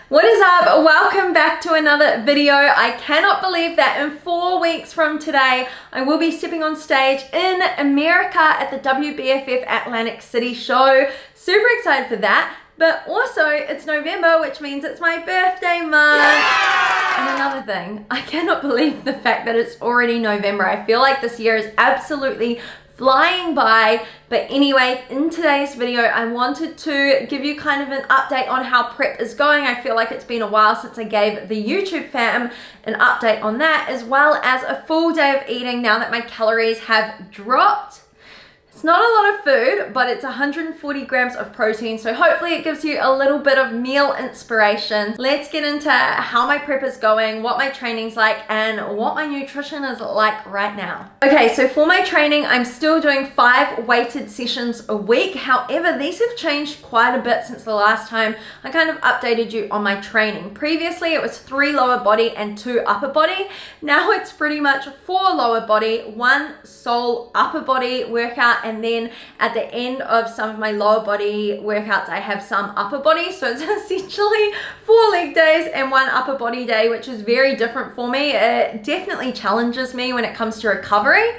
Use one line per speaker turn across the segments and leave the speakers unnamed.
What is up? Welcome back to another video. I cannot believe that in 4 weeks from today, I will be stepping on stage in America at the WBFF Atlantic City show. Super excited for that. But also, it's November, which means it's my birthday month. Yeah! And another thing, I cannot believe the fact that it's already November. I feel like this year is absolutely flying by. But anyway, in today's video, I wanted to give you kind of an update on how prep is going. I feel like it's been a while since I gave the YouTube fam an update on that, as well as a full day of eating now that my calories have dropped. It's not a lot of food, but it's 140 grams of protein, so hopefully it gives you a little bit of meal inspiration. Let's get into how my prep is going, what my training's like, and what my nutrition is like right now. Okay, so for my training, I'm still doing 5 weighted sessions a week. However, these have changed quite a bit since the last time I kind of updated you on my training. Previously, it was 3 lower body and 2 upper body. Now it's pretty much 4 lower body, 1 sole upper body workout, and then at the end of some of my lower body workouts, I have some upper body. So it's essentially 4 leg days and 1 upper body day, which is very different for me. It definitely challenges me when it comes to recovery.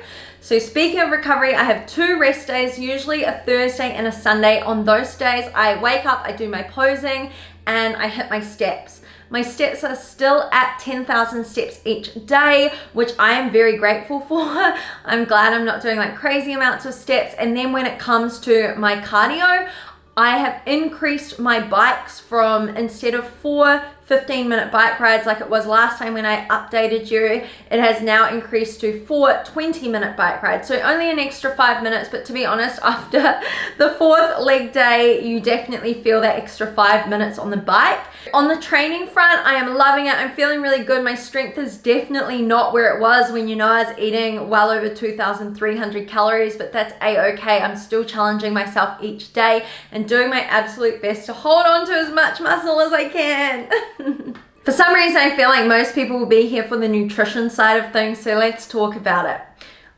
So speaking of recovery, I have 2 rest days, usually a Thursday and a Sunday. On those days, I wake up, I do my posing, and I hit my steps. My steps are still at 10,000 steps each day, which I am very grateful for. I'm glad I'm not doing like crazy amounts of steps. And then when it comes to my cardio, I have increased my bikes from, instead of 4 15-minute bike rides like it was last time when I updated you, it has now increased to 4 20-minute bike rides. So only an extra 5 minutes, but to be honest, after the 4th leg day, you definitely feel that extra 5 minutes on the bike. On the training front, I am loving it. I'm feeling really good. My strength is definitely not where it was when, you know, I was eating well over 2,300 calories, but that's a-okay. I'm still challenging myself each day and doing my absolute best to hold on to as much muscle as I can. For some reason, I feel like most people will be here for the nutrition side of things, so let's talk about it.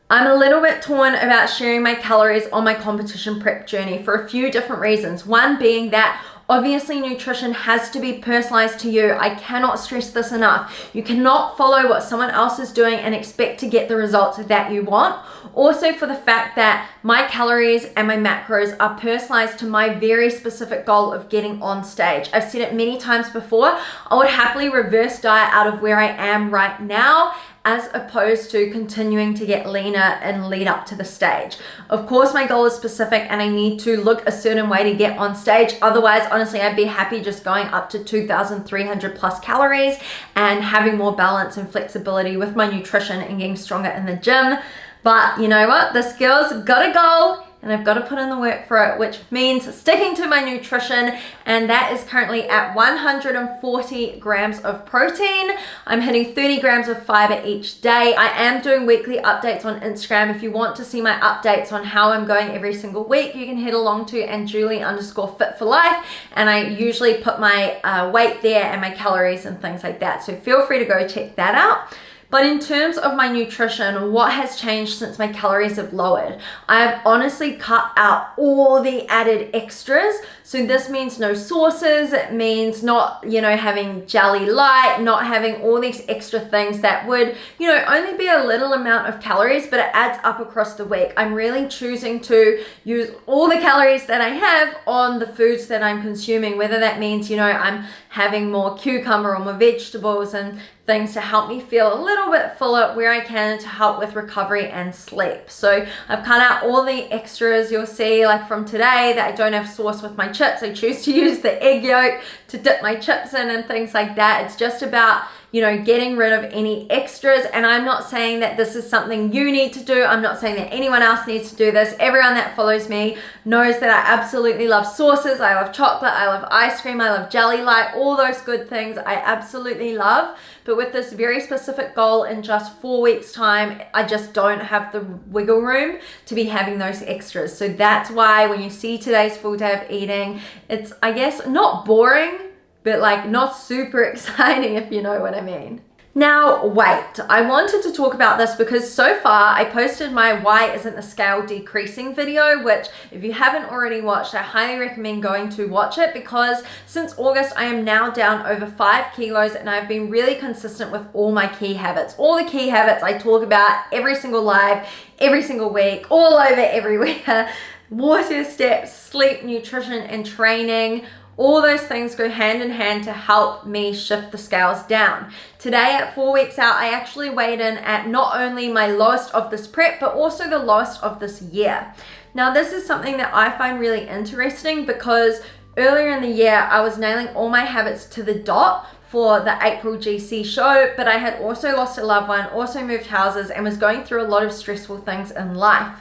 I'm a little bit torn about sharing my calories on my competition prep journey for a few different reasons. One being that obviously nutrition has to be personalized to you. I cannot stress this enough. You cannot follow what someone else is doing and expect to get the results that you want. Also for the fact that my calories and my macros are personalized to my very specific goal of getting on stage. I've said it many times before, I would happily reverse diet out of where I am right now, as opposed to continuing to get leaner and lead up to the stage. Of course, my goal is specific and I need to look a certain way to get on stage. Otherwise, honestly, I'd be happy just going up to 2,300 plus calories and having more balance and flexibility with my nutrition and getting stronger in the gym. But you know what? This girl's got a goal, and I've got to put in the work for it, which means sticking to my nutrition, and that is currently at 140 grams of protein. I'm hitting 30 grams of fiber each day. I am doing weekly updates on Instagram. If you want to see my updates on how I'm going every single week, you can head along to @Julie_fit4life, and I usually put my weight there and my calories and things like that. So feel free to go check that out. But in terms of my nutrition, what has changed since my calories have lowered? I have honestly cut out all the added extras. So this means no sauces. It means not, you know, having jelly light, not having all these extra things that would, you know, only be a little amount of calories, but it adds up across the week. I'm really choosing to use all the calories that I have on the foods that I'm consuming, whether that means, you know, I'm having more cucumber or more vegetables and things to help me feel a little bit fuller where I can, to help with recovery and sleep. So I've cut out all the extras. You'll see, like from today, that I don't have sauce with my chips. I choose to use the egg yolk to dip my chips in and things like that. It's just about, you know, getting rid of any extras. And I'm not saying that this is something you need to do. I'm not saying that anyone else needs to do this. Everyone that follows me knows that I absolutely love sauces. I love chocolate. I love ice cream. I love jelly light. All those good things I absolutely love. But with this very specific goal in just 4 weeks time, I just don't have the wiggle room to be having those extras. So that's why when you see today's full day of eating, it's, I guess, not boring, but like not super exciting, if you know what I mean. Now, wait, I wanted to talk about this because so far I posted my why isn't the scale decreasing video, which if you haven't already watched, I highly recommend going to watch it, because since August I am now down over 5 kilos and I've been really consistent with all my key habits. All the key habits I talk about every single live, every single week, all over everywhere. Water, steps, sleep, nutrition, and training. All those things go hand in hand to help me shift the scales down. Today at 4 weeks out, I actually weighed in at not only my lowest of this prep, but also the lowest of this year. Now, this is something that I find really interesting because earlier in the year, I was nailing all my habits to the dot for the April GC show, but I had also lost a loved one, also moved houses, and was going through a lot of stressful things in life.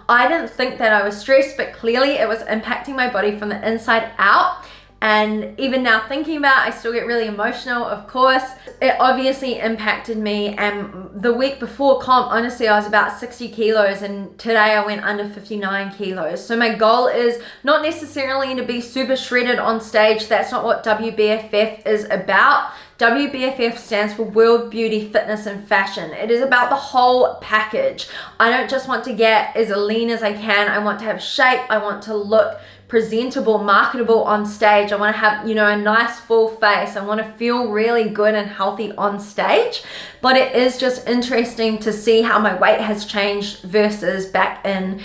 I didn't think that I was stressed, but clearly it was impacting my body from the inside out. And even now thinking about it, I still get really emotional, of course. It obviously impacted me, and the week before comp, honestly, I was about 60 kilos and today I went under 59 kilos. So my goal is not necessarily to be super shredded on stage. That's not what WBFF is about. WBFF stands for World Beauty, Fitness and Fashion. It is about the whole package. I don't just want to get as lean as I can. I want to have shape. I want to look presentable, marketable on stage. I want to have, a nice full face. I want to feel really good and healthy on stage. But it is just interesting to see how my weight has changed versus back in,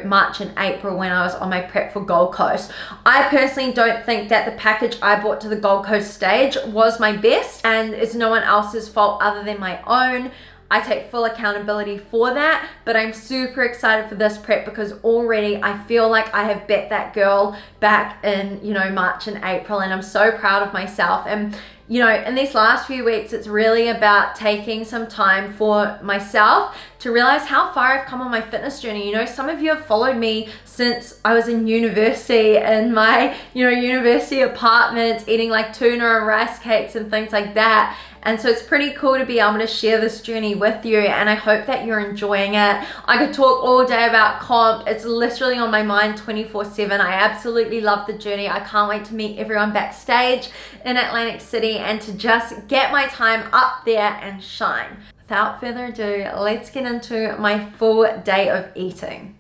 March and April when I was on my prep for Gold Coast. I personally don't think that the package I bought to the Gold Coast stage was my best, and it's no one else's fault other than my own. I take full accountability for that, but I'm super excited for this prep because already I feel like I have bet that girl back in, March and April, and I'm so proud of myself. And, in these last few weeks, it's really about taking some time for myself to realize how far I've come on my fitness journey. Some of you have followed me since I was in university, in my, university apartment, eating like tuna and rice cakes and things like that. And so it's pretty cool to be able to share this journey with you, and I hope that you're enjoying it. I could talk all day about comp. It's literally on my mind 24/7. I absolutely love the journey. I can't wait to meet everyone backstage in Atlantic City and to just get my time up there and shine. Without further ado, let's get into my full day of eating.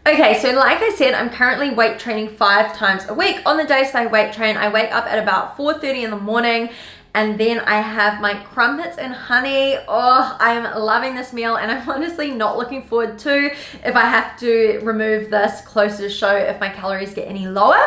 Okay, so like I said, I'm currently weight training 5 times a week. On the days that I weight train, I wake up at about 4:30 in the morning, and then I have my crumpets and honey. Oh, I'm loving this meal, and I'm honestly not looking forward to if I have to remove this closer to show if my calories get any lower.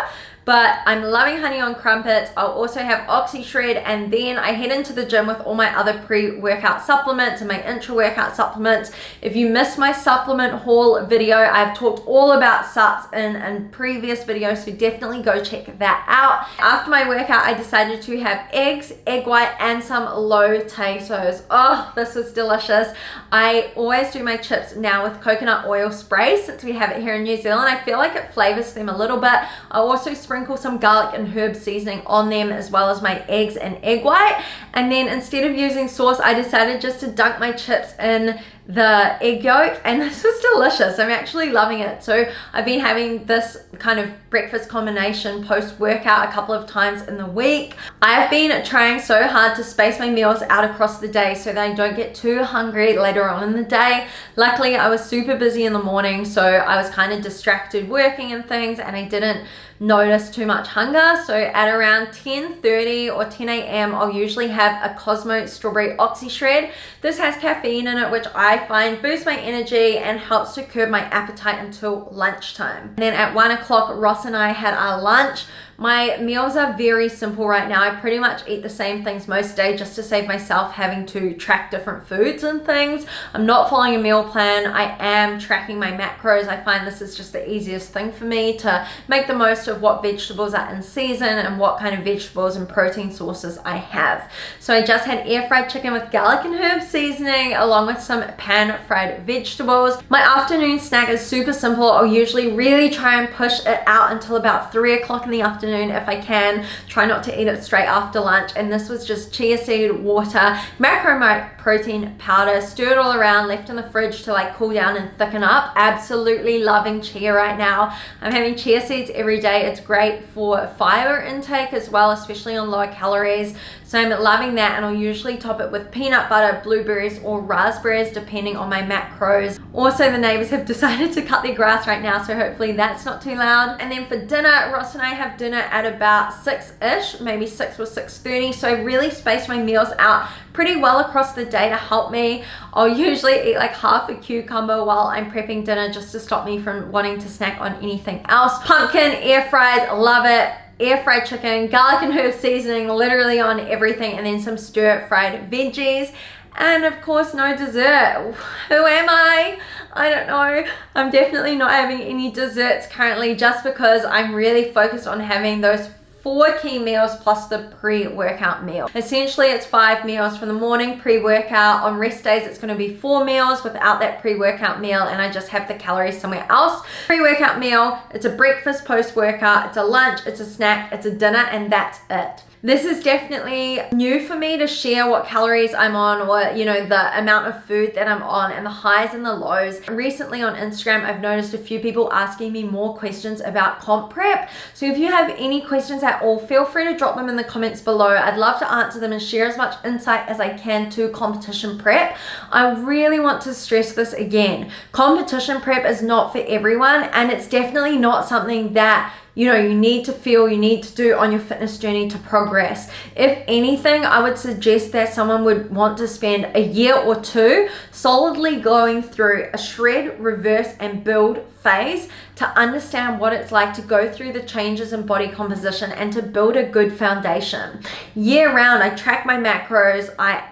But I'm loving honey on crumpets. I'll also have Oxy Shred, and then I head into the gym with all my other pre-workout supplements and my intra-workout supplements. If you missed my supplement haul video, I've talked all about sups in previous videos, so definitely go check that out. After my workout, I decided to have eggs, egg white, and some low potatoes. Oh, this was delicious. I always do my chips now with coconut oil spray since we have it here in New Zealand. I feel like it flavors them a little bit. I also sprinkle some garlic and herb seasoning on them, as well as my eggs and egg white. And then instead of using sauce, I decided just to dunk my chips in the egg yolk, and this was delicious. I'm actually loving it. So I've been having this kind of breakfast combination post-workout a couple of times in the week. I've been trying so hard to space my meals out across the day so that I don't get too hungry later on in the day. Luckily, I was super busy in the morning, so I was kind of distracted working and things, and I didn't notice too much hunger. So at around 10:30 or 10 a.m. I'll usually have a Cosmo Strawberry Oxy Shred. This has caffeine in it, which I find boosts my energy and helps to curb my appetite until lunchtime. And then at 1 o'clock, Ross and I had our lunch. My meals are very simple right now. I pretty much eat the same things most days just to save myself having to track different foods and things. I'm not following a meal plan. I am tracking my macros. I find this is just the easiest thing for me to make the most of what vegetables are in season and what kind of vegetables and protein sources I have. So I just had air fried chicken with garlic and herb seasoning along with some pan fried vegetables. My afternoon snack is super simple. I'll usually really try and push it out until about 3 o'clock in the afternoon afternoon if I can. Try not to eat it straight after lunch. And this was just chia seed water, macro protein powder, stirred all around, left in the fridge to like cool down and thicken up. Absolutely loving chia right now. I'm having chia seeds every day. It's great for fiber intake as well, especially on low calories. So I'm loving that, and I'll usually top it with peanut butter, blueberries, or raspberries depending on my macros. Also, the neighbors have decided to cut their grass right now, so hopefully that's not too loud. And then for dinner, Ross and I have dinner at about 6-ish, maybe 6 or 6:30. So I really spaced my meals out pretty well across the day to help me. I'll usually eat like half a cucumber while I'm prepping dinner just to stop me from wanting to snack on anything else. Pumpkin, air fried, love it. Air fried chicken, garlic and herb seasoning literally on everything, and then some stir fried veggies. And of course, no dessert. Who am I? I don't know. I'm definitely not having any desserts currently, just because I'm really focused on having those 4 key meals plus the pre-workout meal. Essentially, it's 5 meals from the morning pre-workout. On rest days, it's going to be 4 meals without that pre-workout meal, and I just have the calories somewhere else. Pre-workout meal, it's a breakfast post-workout, it's a lunch, it's a snack, it's a dinner, and that's it. This is definitely new for me to share what calories I'm on, or the amount of food that I'm on, and the highs and the lows. Recently on Instagram, I've noticed a few people asking me more questions about comp prep. So if you have any questions at all, feel free to drop them in the comments below. I'd love to answer them and share as much insight as I can to competition prep. I really want to stress this again. Competition prep is not for everyone, and it's definitely not something that you need to feel you need to do on your fitness journey to progress. If anything, I would suggest that someone would want to spend a year or 2 solidly going through a shred, reverse, and build phase to understand what it's like to go through the changes in body composition and to build a good foundation. Year round, I track my macros, I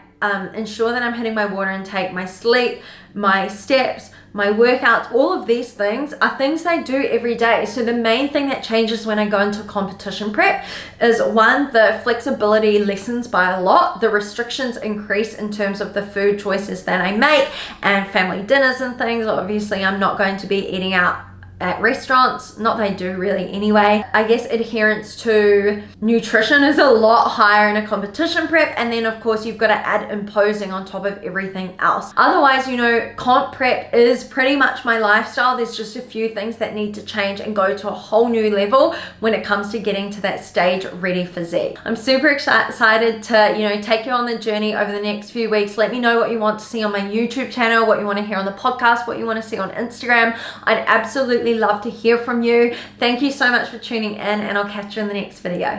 ensure that I'm hitting my water intake, my sleep, my steps, my workouts. All of these things are things I do every day. So the main thing that changes when I go into competition prep is, 1, the flexibility lessens by a lot. The restrictions increase in terms of the food choices that I make and family dinners and things. Obviously, I'm not going to be eating out at restaurants, not that I do really anyway. I guess adherence to nutrition is a lot higher in a competition prep, and then of course you've got to add imposing on top of everything else. Otherwise, comp prep is pretty much my lifestyle. There's just a few things that need to change and go to a whole new level when it comes to getting to that stage ready physique. I'm super excited to take you on the journey over the next few weeks. Let me know what you want to see on my YouTube channel, what you want to hear on the podcast, what you want to see on Instagram. I'd absolutely love to hear from you. Thank you so much for tuning in, and I'll catch you in the next video.